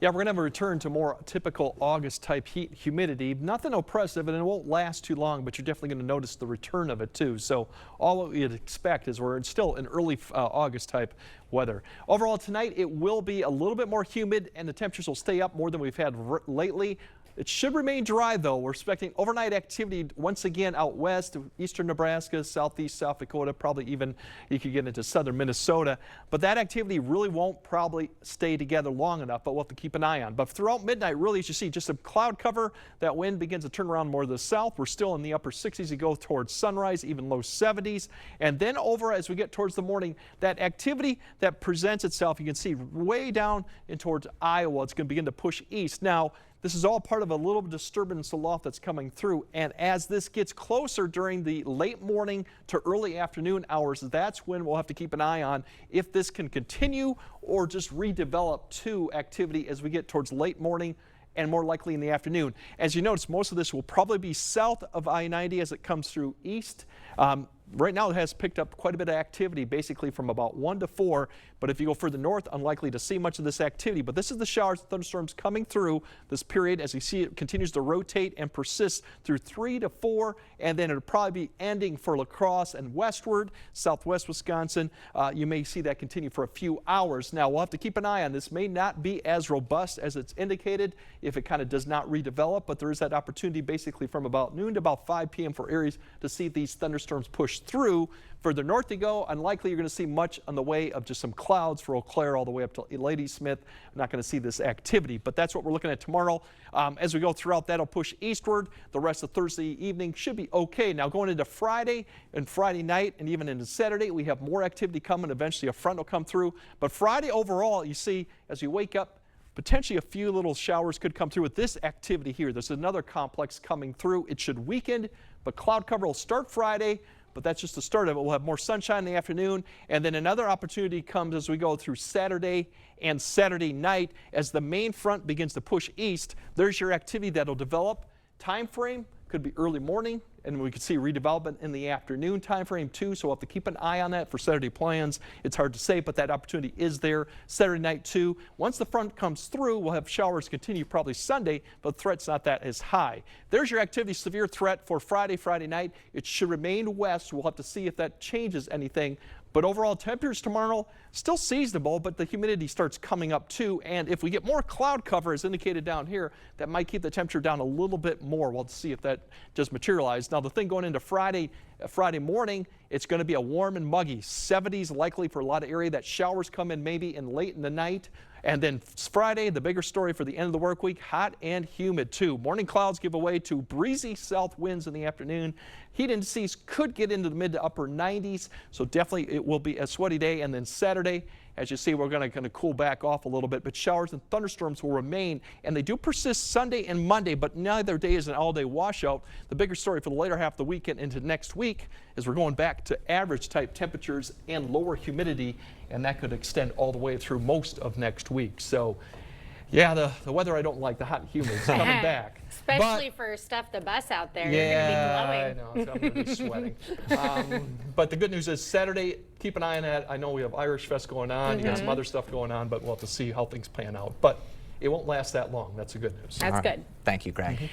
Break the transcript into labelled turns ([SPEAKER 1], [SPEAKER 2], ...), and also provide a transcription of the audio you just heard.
[SPEAKER 1] Yeah, we're going to have a return to more typical August type heat humidity. Nothing oppressive, and it won't last too long, but you're definitely going to notice the return of it too. So all we'd expect is we're still in early August type weather. Overall tonight, it will be a little bit more humid and the temperatures will stay up more than we've had lately. It should remain dry, though. We're expecting overnight activity once again out west, eastern Nebraska, southeast South Dakota, probably even you could get into southern Minnesota. But that activity really won't probably stay together long enough, but we'll have to keep an eye on. But throughout midnight, really, as you see, just some cloud cover. That wind begins to turn around more to the south. We're still in the upper 60s. You go towards sunrise, even low 70s. And then over as we get towards the morning, that activity that presents itself, you can see way down in towards Iowa. It's going to begin to push east. Now, this is all part of a little disturbance aloft that's coming through, and as this gets closer during the late morning to early afternoon hours, that's when we'll have to keep an eye on if this can continue or just redevelop to activity as we get towards late morning and more likely in the afternoon. As you notice, most of this will probably be south of I-90 as it comes through east. Right now it has picked up quite a bit of activity, basically from about 1 to 4, but if you go further north, unlikely to see much of this activity. But this is the showers and thunderstorms coming through this period as you see it continues to rotate and persist through 3 to 4, and then it'll probably be ending for La Crosse and westward, southwest Wisconsin. You may see that continue for a few hours. Now, we'll have to keep an eye on this. May not be as robust as it's indicated if it kind of does not redevelop, but there is that opportunity basically from about noon to about 5 p.m. for areas to see these thunderstorms push through. Further north you go, unlikely you're going to see much on the way of just some clouds for Eau Claire all the way up to Ladysmith. I'm not going to see this activity, but that's what we're looking at tomorrow. As we go throughout, that'll push eastward. The rest of Thursday evening should be okay. Now going into Friday and Friday night and even into Saturday, we have more activity coming. Eventually a front will come through, but Friday overall, you see as you wake up, potentially a few little showers could come through with this activity here. There's another complex coming through. It should weaken, but cloud cover will start Friday. But that's just the start of it. We'll have more sunshine in the afternoon, and then another opportunity comes as we go through Saturday and Saturday night as the main front begins to push east. There's your activity that'll develop. Time frame could be early morning, and we could see redevelopment in the afternoon time frame too, so we'll have to keep an eye on that for Saturday plans. It's hard to say, but that opportunity is there. Saturday night too. Once the front comes through, we'll have showers continue probably Sunday, but the threat's not that as high. There's your activity severe threat for Friday night. It should remain west. We'll have to see if that changes anything. But overall temperatures tomorrow still seasonable, but the humidity starts coming up too. And if we get more cloud cover as indicated down here, that might keep the temperature down a little bit more. We'll see if that does materialize. Now the thing going into Friday morning, it's going to be a warm and muggy 70s likely for a lot of area. That showers come in maybe late in the night. And then Friday, the bigger story for the end of the work week, hot and humid too. Morning clouds give way to breezy south winds in the afternoon. Heat indices could get into the mid to upper 90s, so definitely it will be a sweaty day. And then Saturday, as you see, we're going to cool back off a little bit, but showers and thunderstorms will remain, and they do persist Sunday and Monday, but neither day is an all-day washout. The bigger story for the later half of the weekend into next week is we're going back to average type temperatures and lower humidity, and that could extend all the way through most of next week. So yeah, the weather I don't like, the hot and humid is coming back.
[SPEAKER 2] Especially for Stuff the Bus out there.
[SPEAKER 1] Yeah,
[SPEAKER 2] you're going to be glowing.
[SPEAKER 1] I know, I'm going to be sweating. But the good news is Saturday, keep an eye on that. I know we have Irish Fest going on, you got some other stuff going on, but we'll have to see how things pan out. But it won't last that long. That's the good news.
[SPEAKER 2] That's good.
[SPEAKER 3] Thank you, Greg.